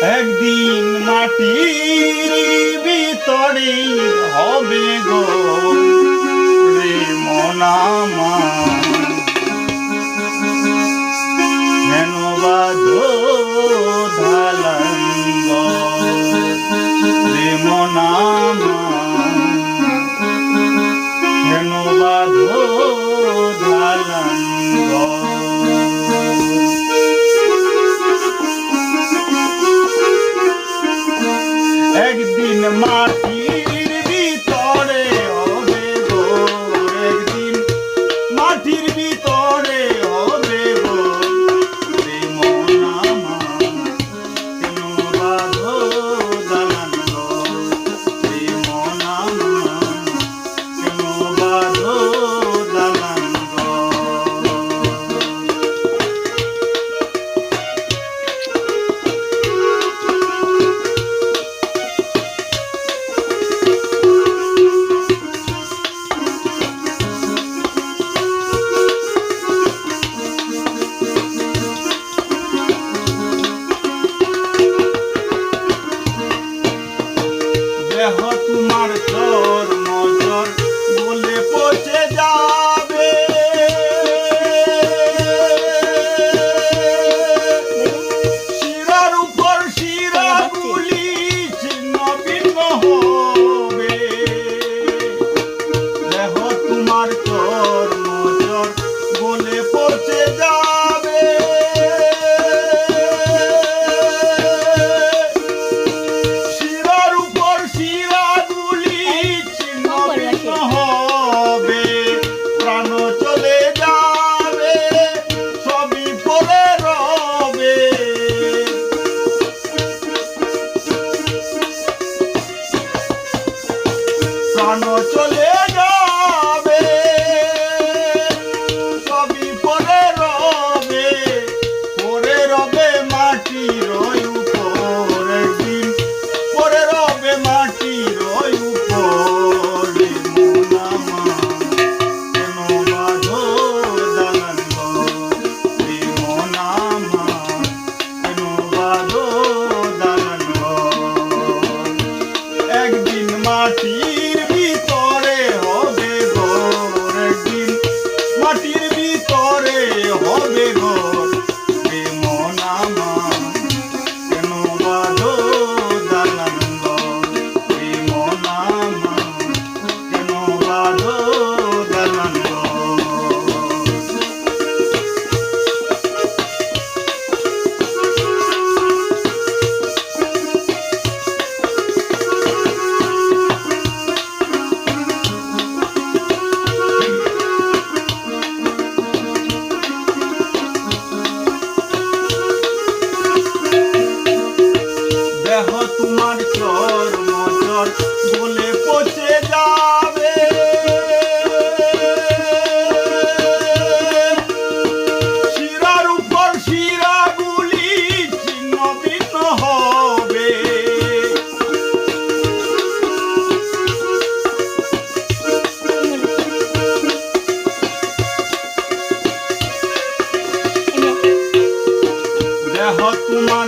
একদিন মাটির ভিতরে হবে গো রে মনামা কেন বাঁধো ধালাঙ্গ রে মনামা কেন বাঁধো ধালাঙ্গ একদিন মাটির ভিতরে হবে গো একদিন মাটির ভিতরে হবে গো রে মনামা কেন বাঁধো দালান গো রে মনামা কেন বাঁধো দালান গো দেহ তোমার চর মজর বলে পচে যাবে শিরার উপর শিরাগুলি ছিন্ন ভিন্ন হবে দেহ তোমার চর মজর বলে পচে যাবে হবে প্রাণ চলে যাবে সবই পড়ে রবে প্রাণ চলে যাবে সবই পড়ে রবে মাটির উপর একদিন পড়ে রবে মাটির উপর একদিন মাটির ভিতরে হবে ঘর একদিন মাটির ভিতরে হবে ঘর রে মনামা কেন বাঁধো দালান ঘর রে মনামা কেন বাঁধো দালান ঘর দেহ তোমার চর মজর বলে পচে যাবে শিরার উপর শিরাগুলি ছিন্ন ভিন্ন হবে দেহ তোমার